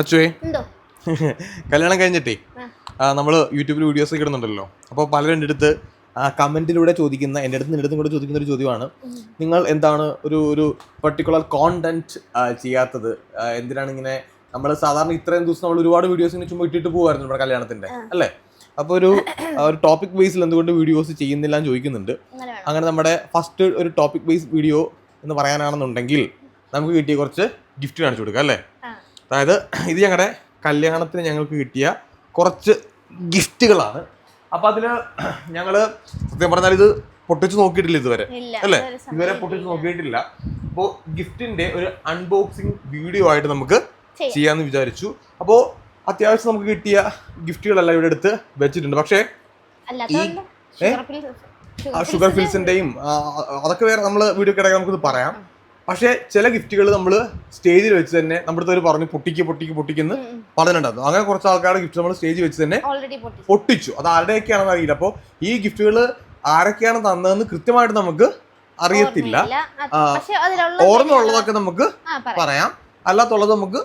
അച്ചുവേ കല്യാണം കഴിഞ്ഞിട്ടേ നമ്മൾ യൂട്യൂബിൽ വീഡിയോസ് ഒക്കെ ഇടുന്നുണ്ടല്ലോ. അപ്പോൾ പലരും എൻ്റെ അടുത്ത് കമൻറ്റിലൂടെ ചോദിക്കുന്ന, എൻ്റെ അടുത്ത് നിൻ്റെ അടുത്തും കൂടെ ചോദിക്കുന്ന ഒരു ചോദ്യമാണ്, നിങ്ങൾ എന്താണ് ഒരു പർട്ടിക്കുലർ കോണ്ടന്റ് ചെയ്യാത്തത്, എന്തിനാണ് ഇങ്ങനെ നമ്മൾ സാധാരണ ഇത്രയും ദിവസം നമ്മൾ ഒരുപാട് വീഡിയോസ് ഇങ്ങനെ ചുമ്മാ ഇട്ടിട്ട് പോകുമായിരുന്നു നമ്മുടെ കല്യാണത്തിൻ്റെ അല്ലേ. അപ്പോൾ ഒരു ടോപ്പിക് ബേസിൽ എന്തുകൊണ്ട് വീഡിയോസ് ചെയ്യുന്നില്ല എന്ന് ചോദിക്കുന്നുണ്ട്. അങ്ങനെ നമ്മുടെ ഫസ്റ്റ് ഒരു ടോപ്പിക് ബേസ് വീഡിയോ എന്ന് പറയാനാണെന്നുണ്ടെങ്കിൽ നമുക്ക് കിട്ടിയ കുറച്ച് ഗിഫ്റ്റ് കാണിച്ചു കൊടുക്കാം അല്ലേ. അതായത് ഇത് ഞങ്ങളുടെ കല്യാണത്തിന് ഞങ്ങൾക്ക് കിട്ടിയ കുറച്ച് ഗിഫ്റ്റുകളാണ്. അപ്പം അതിൽ ഞങ്ങൾ സത്യം പറഞ്ഞാൽ ഇത് പൊട്ടിച്ച് നോക്കിയിട്ടില്ല ഇതുവരെ അല്ലേ, ഇതുവരെ പൊട്ടിച്ച് നോക്കിയിട്ടില്ല. അപ്പോൾ ഗിഫ്റ്റിന്റെ ഒരു അൺബോക്സിങ് വീഡിയോ ആയിട്ട് നമുക്ക് ചെയ്യാമെന്ന് വിചാരിച്ചു. അപ്പോൾ അത്യാവശ്യം നമുക്ക് കിട്ടിയ ഗിഫ്റ്റുകളെല്ലാം ഇവിടെ എടുത്ത് വെച്ചിട്ടുണ്ട്. പക്ഷേ ഈ ഷുഗർ ഫിൽസിന്റെയും അതൊക്കെ വേറെ നമ്മൾ വീഡിയോ കിടക്കാൻ നമുക്കിത് പറയാം. പക്ഷേ ചില ഗിഫ്റ്റുകൾ നമ്മൾ സ്റ്റേജിൽ വെച്ച് തന്നെ നമ്മുടെ അടുത്ത് പറഞ്ഞു പൊട്ടിക്കുന്നു പറഞ്ഞിട്ടുണ്ടായിരുന്നു. അങ്ങനെ കുറച്ച് ആൾക്കാരുടെ ഗിഫ്റ്റ് നമ്മൾ സ്റ്റേജിൽ വെച്ച് തന്നെ പൊട്ടിച്ചു. അത് ആരുടെയൊക്കെയാണെന്ന് അറിയില്ല. അപ്പോൾ ഈ ഗിഫ്റ്റുകൾ ആരൊക്കെയാണ് തന്നതെന്ന് കൃത്യമായിട്ട് നമുക്ക് അറിയത്തില്ല. ഓർമ്മയുള്ളതൊക്കെ നമുക്ക് പറയാം, അല്ലാത്തുള്ളത് നമുക്ക്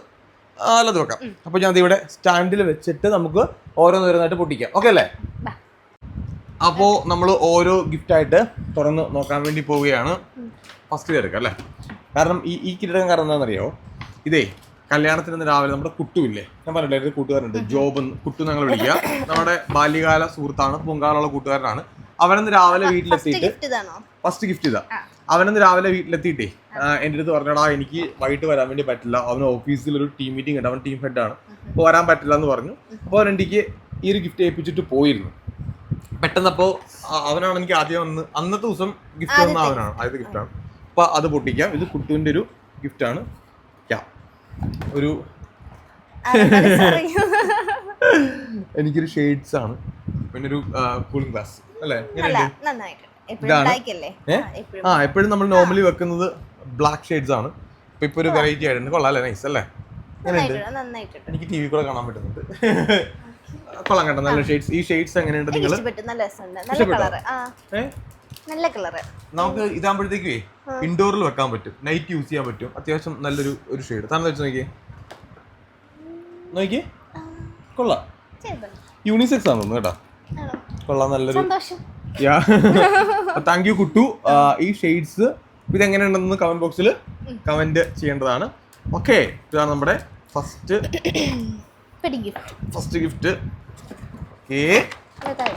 അല്ലാതെ വെക്കാം. അപ്പൊ ഞാൻ ഇവിടെ സ്റ്റാൻഡിൽ വെച്ചിട്ട് നമുക്ക് ഓരോന്നോരോന്നായിട്ട് പൊട്ടിക്കാം. ഓക്കെ അല്ലേ? അപ്പോൾ നമ്മൾ ഓരോ ഗിഫ്റ്റായിട്ട് തുറന്ന് നോക്കാൻ വേണ്ടി പോവുകയാണ്. ഫസ്റ്റ് എടുക്കാം അല്ലേ. കാരണം ഈ കിരീടം കാരണം എന്താണെന്നറിയോ, ഇതേ കല്യാണത്തിന് രാവിലെ നമ്മുടെ കുട്ടുമില്ലേ, ഞാൻ പറഞ്ഞില്ലേ ഒരു കൂട്ടുകാരുണ്ട് ജോബ്, കുട്ടു ഞങ്ങൾ വിളിക്കുക, നമ്മുടെ ബാല്യകാല സുഹൃത്താണ്, പൂങ്കാലുള്ള കൂട്ടുകാരനാണ്. അവനെന്ന് രാവിലെ വീട്ടിലെത്തിയിട്ട് ഫസ്റ്റ് ഗിഫ്റ്റ് ഇതാ. അവനെന്ന് രാവിലെ വീട്ടിലെത്തിയിട്ടേ എൻ്റെ അടുത്ത് പറഞ്ഞടാ എനിക്ക് വൈകിട്ട് വരാൻ വേണ്ടി പറ്റില്ല, അവന് ഓഫീസിൽ ഒരു ടീം മീറ്റിംഗ് ഉണ്ട്, അവൻ ടീം ഹെഡാണ്, അപ്പോൾ വരാൻ പറ്റില്ല എന്ന് പറഞ്ഞു. അപ്പോൾ അവൻ എനിക്ക് ഈ ഒരു ഗിഫ്റ്റ് ഏൽപ്പിച്ചിട്ട് പോയിരുന്നു. പെട്ടെന്നപ്പോൾ അവനാണ് എനിക്ക് ആദ്യം വന്ന് അന്നത്തെ ദിവസം ഗിഫ്റ്റ് തന്ന അവനാണ്, ആദ്യത്തെ ഗിഫ്റ്റാണ്. അപ്പോൾ അത് പൊട്ടിക്കാം. ഇത് കുട്ടുവിൻ്റെ ഒരു ഗിഫ്റ്റാണ്. ഒരു എനിക്കൊരു ഷെയ്ഡ്സ് ആണ്, പിന്നെ ഒരു കൂളിംഗ് ഗ്ലാസ് അല്ലേ. ഇതാണ് എപ്പോഴും നമ്മൾ നോർമലി വെക്കുന്നത് ബ്ലാക്ക് ഷെയ്ഡ്സ് ആണ്. ഇപ്പൊ ഒരു വെറൈറ്റി ആയിട്ടുണ്ട്. കൊള്ളാം അല്ലേ, നൈസ് അല്ലേ. എനിക്ക് ടി വി കൂടെ കാണാൻ പറ്റുന്നുണ്ട്. കൊള്ളാം കേട്ടോ, നല്ല ഷെയ്ഡ്സ്. ഈ ഷെയ്ഡ്സ് എങ്ങനെയുണ്ട് നിങ്ങൾ നമുക്ക് ഇതാകുമ്പോഴത്തേക്കേ ഇൻഡോറിൽ വെക്കാൻ പറ്റും, നൈറ്റ് യൂസ് ചെയ്യാൻ പറ്റും. അത്യാവശ്യം നല്ലൊരു ഷെയ്ഡ് തന്നെ വെച്ച് നോക്കിയേ കൊള്ളാം. യൂണിസെക്സ് ആണെന്ന് കേട്ടോ, കൊള്ളാം, നല്ലൊരു. Thank you Kuttu. ഈ ഷെയ്ഡ്സ് ഇതെങ്ങനെയുണ്ടെന്ന് കമന്റ് ബോക്സിൽ കമന്റ് ചെയ്യേണ്ടതാണ്. ഓക്കെ, ഇതാണ് നമ്മുടെ ഫസ്റ്റ് ഗിഫ്റ്റ്.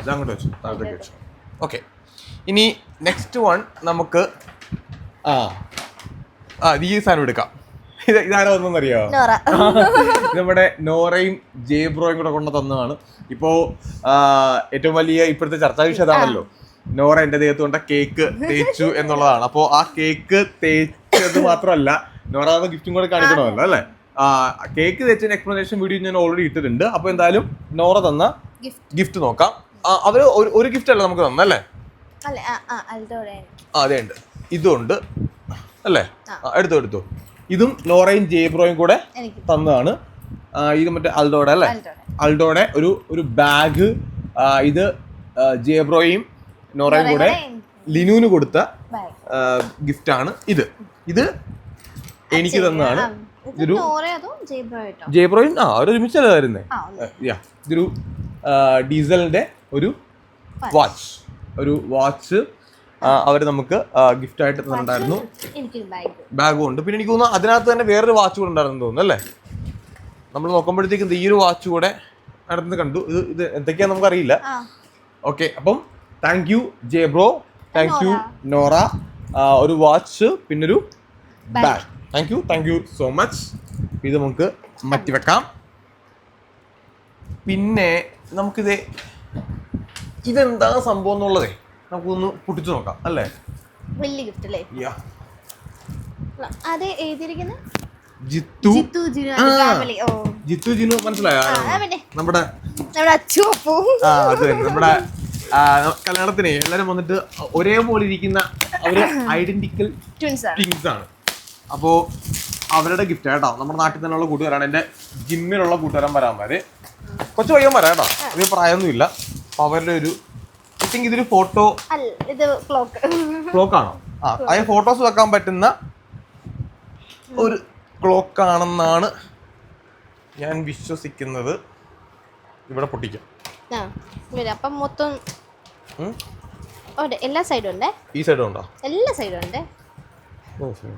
ഇതങ്ങോട്ട് വെച്ചു, താഴത്തേക്ക് വെച്ചു. ഓക്കെ, ഇനി നെക്സ്റ്റ് വൺ നമുക്ക് ഈ സാധനം എടുക്കാം. ഇതാരോ ഒന്നറിയോ, നമ്മുടെ നോറയും ജേബ്രോയും കൂടെ കൊണ്ട് തന്നതാണ്. ഇപ്പോ ഏറ്റവും വലിയ ഇപ്പോഴത്തെ ചർച്ചാ വിഷയം അതാണല്ലോ, നോറ എന്റെ ദേഹത്ത് കൊണ്ട കേക്ക് തേച്ചു എന്നുള്ളതാണ്. അപ്പോൾ ആ കേക്ക് തേച്ചത് മാത്രമല്ല, നോറ ഗിഫ്റ്റും കൂടെ കാണിക്കണമല്ലോ അല്ലേ. കേക്ക് തേച്ചതിന് എക്സ്പ്ലനേഷൻ വീഡിയോ ഞാൻ ഓൾറെഡി ഇട്ടിട്ടുണ്ട്. അപ്പൊ എന്തായാലും നോറ തന്ന ഗിഫ്റ്റ് നോക്കാം. അവര് ഒരു ഗിഫ്റ്റ് അല്ല നമുക്ക് തന്നല്ലേ. അതെ ഉണ്ട്, ഇതുണ്ട് അല്ലേ. എടുത്തോ. ഇതും നോറയും ജേബ്രോയും കൂടെ തന്നതാണ്. ഇത് മറ്റേ അൽഡോടെ അല്ലേ, അൽഡോടെ ഒരു ബാഗ്. ഇത് ജേബ്രോയും നോറയും കൂടെ ലിനുവിന് കൊടുത്ത ഗിഫ്റ്റ് ആണ്. ഇത് എനിക്ക് തന്നതാണ്. ഇതൊരു ജേബ്രോയും ഒരുമിച്ചല്ലേ വരുന്നേ. ഇതൊരു ഡീസലിന്റെ ഒരു വാച്ച് അവർ നമുക്ക് ഗിഫ്റ്റ് ആയിട്ട് തന്നിട്ടുണ്ടായിരുന്നു. ബാഗും ഉണ്ട്. പിന്നെ എനിക്ക് തോന്നുന്നു അതിനകത്ത് തന്നെ വേറൊരു വാച്ച് കൂടെ ഉണ്ടായിരുന്നു തോന്നുന്നു അല്ലേ. നമ്മൾ നോക്കുമ്പോഴത്തേക്കും ഈ ഒരു വാച്ച് കൂടെ നടന്ന് കണ്ടു. ഇത് എന്തൊക്കെയാന്ന് നമുക്കറിയില്ല. ഓക്കെ, അപ്പം താങ്ക് യു ജേബ്രോ, താങ്ക് യു നോറ. ഒരു വാച്ച് പിന്നൊരു bag. Thank you so much. ഇത് നമുക്ക് മാറ്റിവെക്കാം. പിന്നെ നമുക്കിത് ഇതെന്താ സംഭവം എന്നുള്ളതേ നമുക്കൊന്ന് പൊട്ടിച്ചു നോക്കാം അല്ലേ. വലിയ ഗിഫ്റ്റ് അല്ലേ. ജിത്തു ജിനു മനസ്സിലായോ? നമ്മുടെ കല്യാണത്തിന് എല്ലാരും വന്നിട്ട് ഒരേപോലെ ഇരിക്കുന്ന അവര് ഐഡന്റിക്കൽ ട്വിൻസ് ആണ്. അപ്പോ അവരുടെ ഗിഫ്റ്റ് കേട്ടോ. നമ്മുടെ നാട്ടിൽ തന്നെയുള്ള കൂട്ടുകാരാണ്, എന്റെ ജിമ്മിലുള്ള കൂട്ടുകാരൻ വരാന്മാര്, കൊച്ചു പയ്യന്മാരാ കേട്ടോ, ഇത് പ്രായമൊന്നുമില്ല. അപ്പൊ അവരുടെ ഒരു ഇതൊരു ഫോട്ടോ ക്ലോക്ക് ആണോ? അതായത് ഫോട്ടോസ് വെക്കാൻ പറ്റുന്ന ഒരു ക്ലോക്ക് ആണെന്നാണ് ഞാൻ വിശ്വസിക്കുന്നത് ഇവിടെ പൊട്ടിക്കാം. അപ്പം മൊത്തം എല്ലാ സൈഡും ഉണ്ടേ. ഈ സൈഡും ഉണ്ടോ? എല്ലാ സൈഡും ഉണ്ടേ. ഓ ശരി.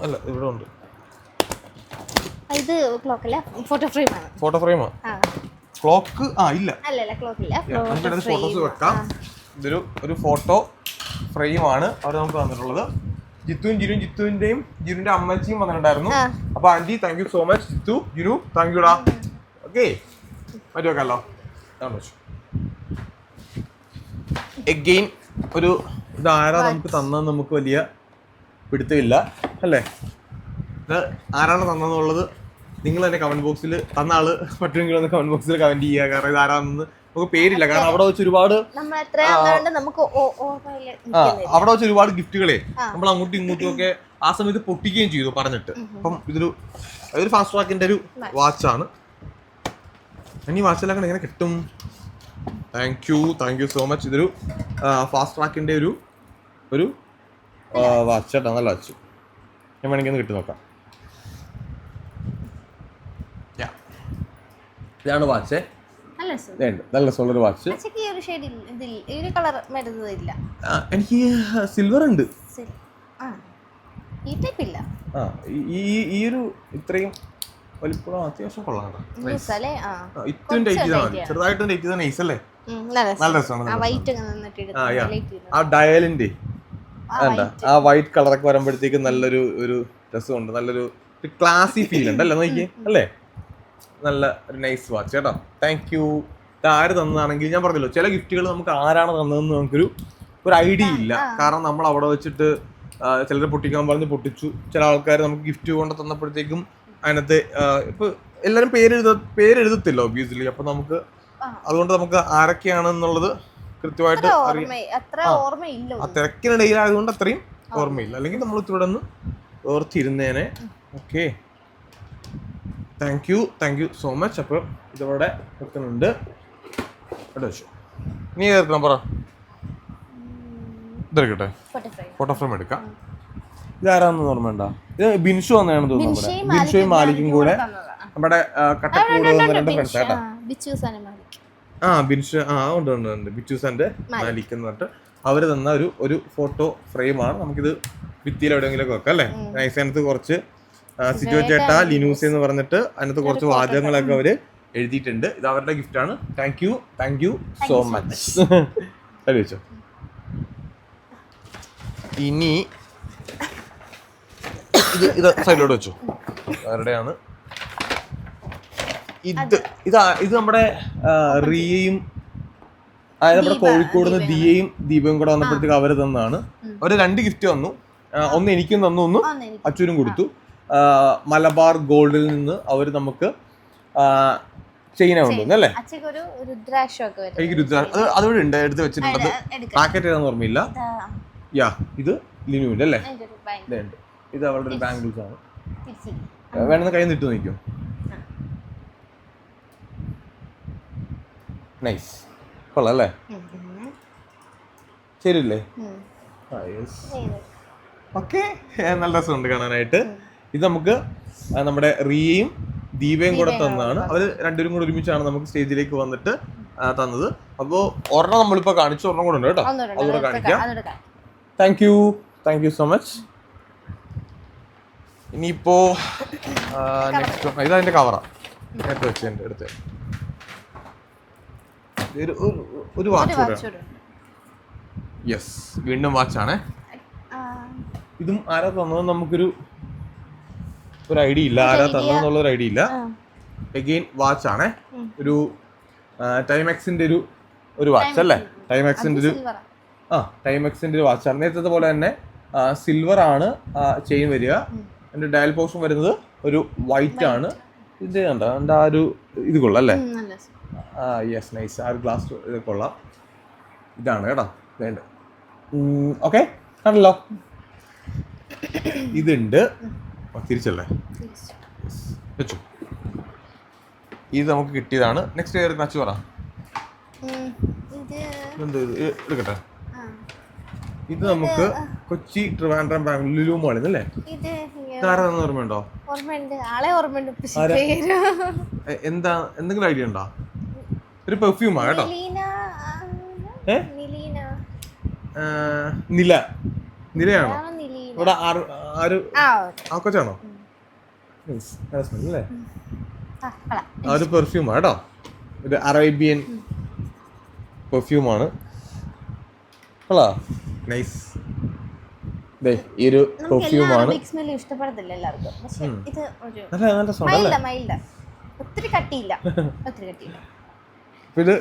അല്ല ഇവിടെ ഉണ്ട്. ഇത് ക്ലോക്ക് അല്ല, ഫോട്ടോ ഫ്രെയിം ആണ്. ഫോട്ടോ ഫ്രെയിമാ? ക്ലോക്ക് ഇല്ല. അല്ലല്ല, ക്ലോക്ക് ഇല്ല. ഫോട്ടോസ് വെക്കാം. ഇതൊരു ഫോട്ടോ ഫ്രെയിമാണ് അവർ നമുക്ക് തന്നിട്ടുള്ളത്. ജിത്തുവിന്റെയും ജിനുവിന്റെ അമ്മച്ചിയും വന്നിട്ടുണ്ടായിരുന്നു. അപ്പൊ aunty thank you so much. Jithu, Jinu thank യുടാ. ഓക്കെ, മറ്റു വെക്കാമല്ലോ. എഗെയിൻ ഒരു ഇതാരാ നമുക്ക് തന്നെന്ന് നമുക്ക് വലിയ പിടുത്തമില്ല അല്ലേ. ഇത് ആരാണ് തന്നെന്നുള്ളത് നിങ്ങൾ തന്നെ കമന്റ് ബോക്സിൽ, തന്ന ആള് പറ്റുമെങ്കിൽ ഒന്ന് കമന്റ് ബോക്സിൽ കമന്റ് ചെയ്യുക. കാരണം ഇത് ആരാണെന്ന് നമുക്ക് പേരില്ല. കാരണം അവിടെ വെച്ച് ഒരുപാട് അവിടെ വെച്ച് ഒരുപാട് ഗിഫ്റ്റുകളെ നമ്മൾ അങ്ങോട്ടും ഇങ്ങോട്ടും ഒക്കെ ആ സമയത്ത് പൊട്ടിക്കുകയും ചെയ്തു പറഞ്ഞിട്ട്. അപ്പം ഇതൊരു ഫാസ്റ്റ് ട്രാക്കിന്റെ ഒരു വാച്ചാണ്. ഇനി വാച്ചിലൊക്കെ എങ്ങനെ കിട്ടും? Thank you so much. ഇതൊരു ഫാസ്റ്റ് ട്രാക്കിന്റെ ഒരു വാച്ച് കേട്ടോ. നല്ല വാച്ച്. ഞാൻ വേണമെങ്കിൽ ഒന്ന് കിട്ടി നോക്കാം. ഇതാണ് വാച്ച്. നല്ല രസമുള്ളൊരു വാച്ച്. എനിക്ക് സിൽവർ ഉണ്ട്. ഈ ഒരു ഇത്രയും വലിപ്പം അത്യാവശ്യം കൊള്ളാം. ചെറുതായിട്ട് നൈസ് അല്ലേ. നല്ല രസമാണ്. ആ ഡയലിന്റെ ആ വൈറ്റ് കളറൊക്കെ വരുമ്പോഴത്തേക്ക് നല്ലൊരു രസമുണ്ട്. നല്ലൊരു ക്ലാസി ഫീൽ ഉണ്ട് അല്ലേ നോക്കിയേ അല്ലേ. നല്ല ഒരു നൈസ് വാച്ച് കേട്ടോ. Thank you. ഇത് ആര് തന്നതാണെങ്കിൽ ഞാൻ പറഞ്ഞല്ലോ, ചില ഗിഫ്റ്റുകൾ നമുക്ക് ആരാണ് തന്നതെന്ന് നമുക്കൊരു ഐഡിയ ഇല്ല. കാരണം നമ്മൾ അവിടെ വെച്ചിട്ട് ചിലർ പൊട്ടിക്കാൻ പറഞ്ഞ് പൊട്ടിച്ചു. ചില ആൾക്കാർ നമുക്ക് ഗിഫ്റ്റ് കൊണ്ട് തന്നപ്പോഴത്തേക്കും അതിനകത്ത് ഇപ്പൊ എല്ലാവരും പേരെഴുതത്തില്ല ഒബ്വിയസ്ലി. അപ്പൊ നമുക്ക് അതുകൊണ്ട് നമുക്ക് ആരൊക്കെയാണെന്നുള്ളത് കൃത്യമായിട്ട് ആ തിരക്കിനിടയിലായതുകൊണ്ട് അത്രയും ഓർമ്മയില്ല. അല്ലെങ്കിൽ നമ്മൾ ഇവിടെ നിന്ന് ഓർത്തിരുന്നേനെ. Okay, thank you so much. അപ്പോൾ ഇതിവിടെ വെക്കുന്നുണ്ട്. ഇവിടെ വെച്ചു. നീ ഏതെടുക്കണം പറ. ഇതെടുക്കട്ടെ. ഫോട്ടോ ഫ്രെയിം എടുക്കാം. ഇതാരാന്ന് ഓർമ്മയുണ്ട? ഇത് ബിൻഷു വന്നതാണെന്ന് തോന്നുന്നു. ബിൻഷുയും മാലിക്കും കൂടെ നമ്മുടെ കട്ടക്കൂട് വന്ന രണ്ട് ഫ്രണ്ട്സ് കേട്ടോ. ബിൻഷു ഉണ്ട്. ബിച്ചൂസാന്റെ മാലിക് എന്ന് പറഞ്ഞിട്ട് അവര് തന്ന ഒരു ഫോട്ടോ ഫ്രെയിമാണ്. നമുക്കിത് ഭിത്തിയിൽ എവിടെയെങ്കിലും വെക്കാം അല്ലേ. നൈസ്. അതിനകത്ത് കുറച്ച് സിജോ ചേട്ടാ ലിനൂസ് എന്ന് പറഞ്ഞിട്ട് അതിനകത്ത് കുറച്ച് വാചകങ്ങളൊക്കെ അവര് എഴുതിയിട്ടുണ്ട്. ഇത് അവരുടെ ഗിഫ്റ്റ് ആണ്. Thank you so much. വെച്ചോ. ഇനി ഇത് സൈഡിലോട്ട് വെച്ചു. അവരുടെയാണ് ഇത് നമ്മുടെ റിയയും അതായത് നമ്മുടെ കോഴിക്കോട് നിന്ന് ദിയയും ദീപയും കൂടെ വന്നപ്പോഴത്തേക്ക് അവര് തന്നതാണ്. അവര് 2 ഗിഫ്റ്റ് തന്നു. ഒന്ന് എനിക്കും തന്നു, ഒന്ന് അച്ഛനും കൊടുത്തു. മലബാർ ഗോൾഡിൽ നിന്ന് അവർ നമുക്ക് ചെയിന കൊണ്ടുവന്നു അല്ലേ. എനിക്ക് അതുകൂടെ ഉണ്ട്, എടുത്ത് വെച്ചിട്ടുണ്ട്. പാക്കറ്റ് ഏതാന്ന് ഓർമ്മയില്ല. ഇത് ലിനുവിന്റെ അല്ലേ. ഇത് അവളുടെ ഒരു ബാംഗിൾസ് ആണ്. വേണമെന്ന് കൈ നിട്ട് നോക്കിയോ. നൈസ്, കൊള്ളാം അല്ലേ. ശരിയല്ലേ. ഓക്കെ, നല്ല രസമുണ്ട് കാണാനായിട്ട്. ഇത് നമുക്ക് നമ്മുടെ റിയയും ദീപയും കൂടെ തന്നതാണ്. അവര് രണ്ടുപേരും കൂടെ ഒരുമിച്ചാണ് നമുക്ക് സ്റ്റേജിലേക്ക് വന്നിട്ട് തന്നത്. അപ്പോൾ ഒരെണ്ണം നമ്മളിപ്പോ കാണിച്ചു, ഒരെണ്ണം കൂടെ ഉണ്ട് കേട്ടോ. അതുകൂടെ കാണിക്കാം. Thank you so much. ഇനിയിപ്പോ നെക്സ്റ്റ് ഇതതിന്റെ കവറാ നേരത്തെ വെച്ചതിന്റെ അടുത്ത് ഒരു വാച്ച് കൂടെ. യെസ്, വീണ്ടും വാച്ചാണ്. ഇതും ആരാ തന്നതെന്ന് നമുക്കൊരു ഐഡിയ ഇല്ല. ആരാ തന്നെന്നുള്ളൊരു ഐഡിയ ഇല്ല. എഗെയിൻ വാച്ച് ആണ്. ഒരു ടൈമെക്സിന്റെ ഒരു വാച്ച് അല്ലേ. ടൈമെക്സിന്റെ ഒരു വാച്ചാണ്. നേരത്തെ പോലെ തന്നെ സിൽവർ ആണ് ചെയിൻ വരിക. അതിന്റെ ഡയൽ പോർഷൻ വരുന്നത് ഒരു വൈറ്റ് ആണ്. ഇത് കണ്ടോ, അതിന്റെ ആ ഒരു ഇത് കൊള്ളാം അല്ലേ. Yes, nice. ആ ഒരു ഗ്ലാസ് ഇത് കൊള്ളാം. ഇതാണ് കേട്ടോ വേണ്ട. ഓക്കെ, കണ്ടല്ലോ. ഇതുണ്ട്. തിരിച്ചല്ലേ വെച്ചു. ഇത് നമുക്ക് കിട്ടിയതാണ്. നെക്സ്റ്റ് നച്ചു പറ. ഇത് എന്ത് എടുക്കട്ടെ. ആ, ഇത് നമുക്ക് കൊച്ചി ട്രിവാൻഡ്രം ബാംഗ്ലൂർ ലുലു മാളിൽ അല്ലേ? ഇത് ഇതാരാന്ന് ഓർമ്മയുണ്ടോ? ഓർമ്മയുണ്ട്, ആളെ ഓർമ്മയുണ്ട്. പക്ഷേ ആരാ? പേര് എന്താ, എന്തെങ്കിലും ഐഡിയ ഉണ്ടോ? ഒരു പെർഫ്യൂമാ കേട്ടോ. നിലീന, ഏ? നിലീന നില, നിലയാണോ ആണോ? നിലീന. ഇവിടെ ആര് ആ, ആ കൊച്ചാണോ? Nice. നല്ല smell അല്ലേ? ആ, കള. ആ ഒരു പെർഫ്യൂമാ കേട്ടോ. ഒരു അറേബ്യൻ പെർഫ്യൂമാണ്. നൈസ്. ഈ ഒരു നമുക്ക് പെർഫ്യൂമാണ്. അറബിക് സ്മെൽ ഇഷ്ടപ്പെടത്തില്ല എല്ലാവർക്കും. പക്ഷെ ഇത് ഒരു നല്ല നല്ല സൗണ്ട് അല്ലേ? മൈൽഡ്, ഒത്തിരി കട്ടിയില്ല, ഒത്തിരി കട്ടിയില്ല. അപ്പൊ ഇത്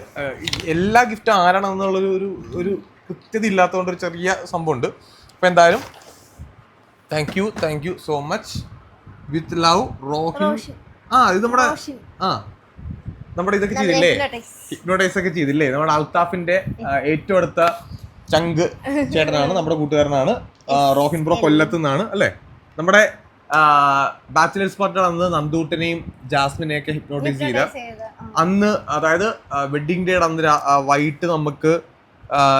എല്ലാ ഗിഫ്റ്റും ആരാണെന്നുള്ളൊരു ഒരു ഒരു കൃത്യത ഇല്ലാത്തതുകൊണ്ട് ഒരു ചെറിയ സംഭവമുണ്ട്. അപ്പൊ എന്തായാലും thank you so much. With love, Rohin. ഇത് നമ്മുടെ റോഷിൻ. നമ്മുടെ ഇതൊക്കെ ചെയ്തില്ലേ, ഹിപ്നോട്ടൈസ് ഒക്കെ ചെയ്തില്ലേ നമ്മുടെ അൽത്താഫിന്റെ ഏറ്റവും അടുത്ത ചങ്ക് ചേട്ടനാണ്, നമ്മുടെ കൂട്ടുകാരനാണ്. റോഹിൻ ബ്രോ കൊല്ലത്ത് നിന്നാണ് അല്ലേ? നമ്മുടെ ബാച്ചിലേഴ്സ് പാർട്ടി അന്ന് നന്ദൂട്ടനെയും ജാസ്മിനെയും ഒക്കെ ഹിപ്നോട്ടൈസ് ചെയ്ത അന്ന്, അതായത് വെഡിങ് ഡേയുടെ അന്ന് വൈകിട്ട് നമുക്ക്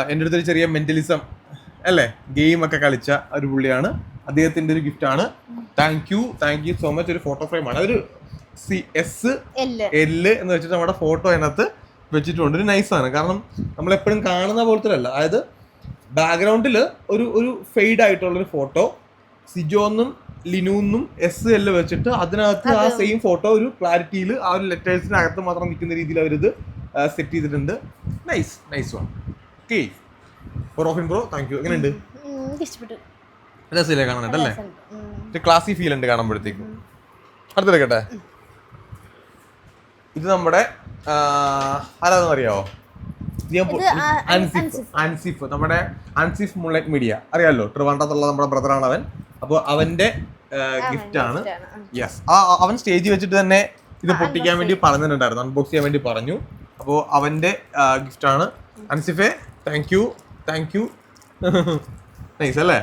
എൻ്റെ അടുത്തൊരു ചെറിയ മെന്റലിസം അല്ലേ ഗെയിം ഒക്കെ കളിച്ച ഒരു പുള്ളിയാണ്. അദ്ദേഹത്തിന്റെ ഒരു ഗിഫ്റ്റ് ആണ്. Thank you so much. ഒരു ഫോട്ടോ ഫ്രെയിം ആണ്, അതൊരു SL എന്ന് വെച്ചിട്ട് നമ്മുടെ ഫോട്ടോ അതിനകത്ത് വെച്ചിട്ടുണ്ട്. ഒരു നൈസാണ്, കാരണം നമ്മൾ എപ്പോഴും കാണുന്ന പോലത്തെ അല്ല. അതായത് ബാക്ക്ഗ്രൗണ്ടിൽ ഒരു ഫെയ്ഡ് ആയിട്ടുള്ളൊരു ഫോട്ടോ സിജോന്നും ലിനുന്നും SL വെച്ചിട്ട് അതിനകത്ത് ആ സെയിം ഫോട്ടോ ഒരു ക്ലാരിറ്റിയിൽ ആ ഒരു ലെറ്റേഴ്സിനകത്ത് മാത്രം നിൽക്കുന്ന രീതിയിൽ അവരിത് സെറ്റ് ചെയ്തിട്ടുണ്ട്. Nice one. Okay, Rohin bro thank U. എങ്ങനെയുണ്ട്? ഇഷ്ടപ്പെട്ടു. രസമില്ലേ കാണാനായിട്ടല്ലേ? ക്ലാസി ഫീൽ ഉണ്ട് കാണുമ്പോഴത്തേക്കും. അടുത്തെടുക്കട്ടെ. ഇത് നമ്മുടെ ആരാന്ന് അറിയാവോ? അൻസിഫ്, നമ്മുടെ അൻസിഫ് മുള്ളറ്റ് മീഡിയ അറിയാമല്ലോ, ട്രിവാൻഡ്രത്തുള്ള നമ്മുടെ ബ്രദറാണ് അവൻ. അപ്പോൾ അവന്റെ ഗിഫ്റ്റ് ആണ്. യെസ്, അവൻ സ്റ്റേജിൽ വെച്ചിട്ട് തന്നെ ഇത് പൊട്ടിക്കാൻ വേണ്ടി പറഞ്ഞിട്ടുണ്ടായിരുന്നു, അൺബോക്സ് ചെയ്യാൻ വേണ്ടി പറഞ്ഞു. അപ്പോൾ അവന്റെ ഗിഫ്റ്റ് ആണ്. അൻസിഫെ താങ്ക് യു നൈസ് അല്ലേ?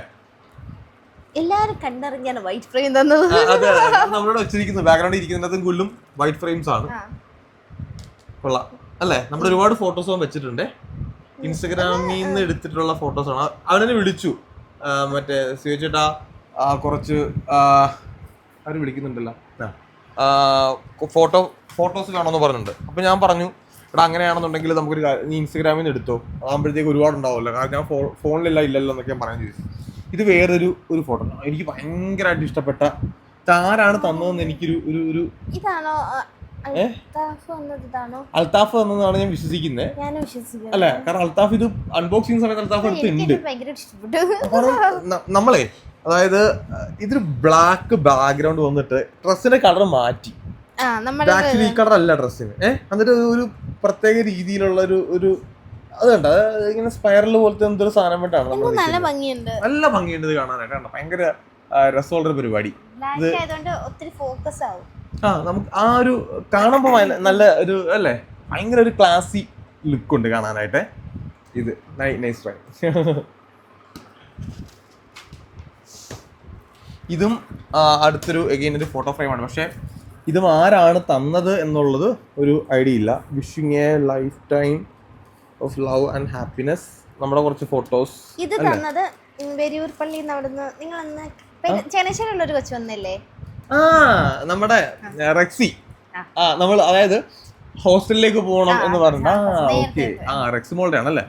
എല്ലാരും കണ്ടറിഞ്ഞാണ് വൈറ്റ് ഫ്രെയിം തന്നത്. അതെ, നമ്മളിവിടെ വെച്ചിരിക്കുന്നത് ബാക്ക്ഗ്രൗണ്ടിൽ ഇരിക്കുന്നതും കൂടുതലും വൈറ്റ് ഫ്രെയിംസ് ആണ്. കൊള്ളാം അല്ലേ? നമ്മൾ ഒരുപാട് ഫോട്ടോസ് വെച്ചിട്ടുണ്ട്. ഇൻസ്റ്റഗ്രാമിൽ നിന്ന് എടുത്തിട്ടുള്ള ഫോട്ടോസ് ആണ്. അവനെ വിളിച്ചു, മറ്റേ ചേട്ടാ കുറച്ച് അവർ വിളിക്കുന്നുണ്ടല്ലോ, ഫോട്ടോസ് വേണമെന്ന് പറഞ്ഞിട്ടുണ്ട്. അപ്പൊ ഞാൻ പറഞ്ഞു, ഇവിടെ അങ്ങനെയാണെന്നുണ്ടെങ്കിൽ നമുക്കൊരു നീ ഇൻസ്റ്റഗ്രാമിൽ നിന്ന് എടുത്തോ, അതാകുമ്പോഴത്തേക്ക് ഒരുപാട് ഉണ്ടാവുമല്ലോ. കാരണം ഞാൻ ഫോണിലെല്ലാം ഇല്ലല്ലോ എന്നൊക്കെ പറയാൻ ചോദിച്ചു. ഇത് വേറൊരു ഫോട്ടോ ആണ്, എനിക്ക് ഭയങ്കരമായിട്ട് ഇഷ്ടപ്പെട്ട. ആരാണ് തന്നതെന്ന് എനിക്കൊരു ഒരു ഇതാണോ അൽത്താഫ് തന്നതാണ് ഞാൻ വിശ്വസിക്കുന്നത് അല്ലെ? കാരണം അൽത്താഫ് ഇത് അൺബോക്സിംഗ് സമയത്ത് അൽത്താഫ് എടുത്തുണ്ട്. കാരണം നമ്മളെ, അതായത് ഇതൊരു ബ്ലാക്ക് ബാക്ക്ഗ്രൗണ്ട് വന്നിട്ട് ഡ്രസ്സിന്റെ കളർ മാറ്റി. ആക്ച്വലി ഈ കളർ അല്ല ഡ്രസ്സിന്. എന്നിട്ട് ഒരു പ്രത്യേക രീതിയിലുള്ള ഒരു അത് കണ്ട ഇങ്ങനെ സ്പൈറൽ പോലത്തെ എന്തൊരു സാധനം വേണ്ടാണ് നമ്മൾ. നല്ല ഭംഗിയുണ്ട് ഇത് കാണാനായിട്ട്. ഭയങ്കര രസമുള്ളൊരു പരിപാടി. നമുക്ക് ആ ഒരു കാണുമ്പോ നല്ല ഒരു അല്ലേ, ഭയങ്കര ഒരു ക്ലാസി ലുക്ക് ഉണ്ട് കാണാനായിട്ട്. ഇത് നൈസ് ട്രൈ. ഇതും അടുത്തൊരു എഗെയിൻ ഒരു ഫോട്ടോ ഫ്രെയിം ആണ്. പക്ഷെ ഇതും ആരാണ് തന്നത് എന്നുള്ളത് ഒരു ഐഡിയ ഇല്ല. Wishing A life time of love and happiness. നമ്മുടെ കുറച്ച് ഫോട്ടോസ്. ഇത് തന്നത് വെരിയൂർ പള്ളിയിൽ നിന്ന് നിങ്ങൾ ചങ്ങനാശ്ശേരിയുള്ള ഒരു കൊച്ചു വന്നല്ലേ? നമ്മുടെ റെക്സി. നമ്മൾ അതായത് ഹോസ്റ്റലിലേക്ക് പോകണം എന്ന് പറഞ്ഞ ഓക്കെ. റെക്സി മോളുടെ ആണല്ലേ?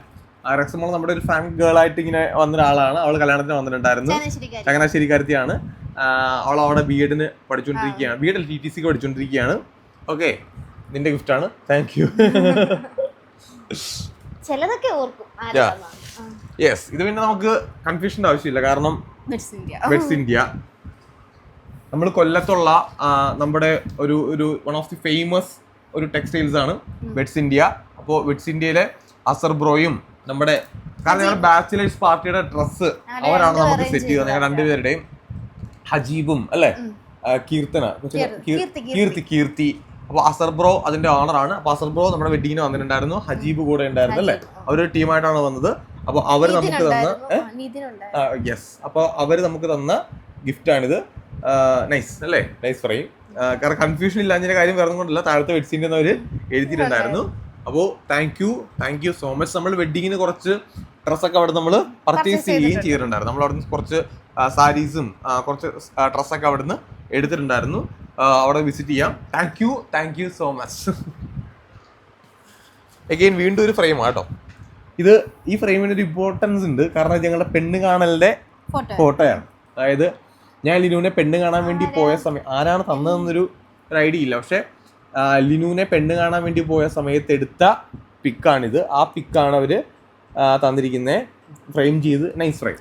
റെക്സി മോൾ നമ്മുടെ ഒരു ഫാൻ ഗേൾ ആയിട്ട് ഇങ്ങനെ വന്ന ഒരാളാണ്. അവൾ കല്യാണത്തിന് വന്നിട്ടുണ്ടായിരുന്നു. ചങ്ങനാശ്ശേരിക്കാരത്തിയാണ്. അവൾ അവിടെ BEdന് പഠിച്ചുകൊണ്ടിരിക്കുകയാണ്. BEd TTCക്ക് പഠിച്ചുകൊണ്ടിരിക്കുകയാണ്. ഓക്കെ, നിന്റെ ഗിഫ്റ്റ് ആണ്. Thank U. യെസ്, ഇത് പിന്നെ നമുക്ക് കൺഫ്യൂഷൻ്റെ ആവശ്യമില്ല. കാരണം ബെഡ്സ് ഇന്ത്യ നമ്മൾ കൊല്ലത്തുള്ള നമ്മുടെ ഒരു വൺ ഓഫ് ദി ഫേമസ് ഒരു ടെക്സ്റ്റൈൽസ് ആണ് ബെഡ്സ് ഇന്ത്യ. അപ്പോൾ ബെഡ്സ് ഇന്ത്യയിലെ അസർ ബ്രോയും നമ്മുടെ, കാരണം ഞങ്ങൾ ബാച്ചിലേഴ്സ് പാർട്ടിയുടെ ഡ്രസ്സ് അവരാണ് നമുക്ക് സെറ്റ് ചെയ്തത്. ഞങ്ങൾ രണ്ടുപേരുടെയും, ഹജീബും അല്ലെ കീർത്തി. അപ്പൊ അസർ ബ്രോ അതിന്റെ ഓണറാണ്. അപ്പൊ അസർ ബ്രോ നമ്മുടെ വെഡിങ്ങിന് വന്നിട്ടുണ്ടായിരുന്നു. ഹജീബ് കൂടെ ഉണ്ടായിരുന്നു അല്ലെ? അവരൊരു ടീമായിട്ടാണ് വന്നത്. അപ്പൊ അവര് നമുക്ക് തന്ന യെസ്, അപ്പൊ അവര് നമുക്ക് തന്ന ഗിഫ്റ്റ് ആണിത്. നൈസ് അല്ലേ? നൈസ് പറയും. കാരണം കൺഫ്യൂഷൻ ഇല്ല. അതിന്റെ കാര്യം വേറെ കൊണ്ടല്ല, താഴത്തെ വെഡ്സിന്റെ അവര് എഴുതിയിട്ടുണ്ടായിരുന്നു. അപ്പോൾ താങ്ക് യു സോ മച്ച്. നമ്മൾ വെഡിങ്ങിന് കുറച്ച് ഡ്രസ്സൊക്കെ അവിടെ നമ്മൾ പർച്ചേസ് ചെയ്യുകയും ചെയ്തിട്ടുണ്ടായിരുന്നു. നമ്മൾ അവിടെ നിന്ന് കുറച്ച് സാരീസും കുറച്ച് ഡ്രസ്സൊക്കെ അവിടെ നിന്ന് എടുത്തിട്ടുണ്ടായിരുന്നു. അവിടെ വിസിറ്റ് ചെയ്യാം. Thank you so much. Again വീണ്ടും ഒരു ഫ്രെയിമാണ് കേട്ടോ. ഈ ഫ്രെയിമിന് ഒരു ഇമ്പോർട്ടൻസ് ഉണ്ട്. കാരണം ഞങ്ങളുടെ പെണ്ണ് കാണലിന്റെ ഫോട്ടോയാണ്. അതായത് ഞാൻ ലിനുവിനെ പെണ്ണ് കാണാൻ വേണ്ടി പോയ സമയം ആരാണ് തന്നതെന്നൊരു ഐഡിയ ഇല്ല. പക്ഷെ ലിനുവിനെ പെണ്ണ് കാണാൻ വേണ്ടി പോയ സമയത്ത് എടുത്ത പിക്കാണിത്. ആ പിക്കാണ് അവര് തന്നിരിക്കുന്നത്, ഫ്രെയിം ചെയ്ത്. Nice frame.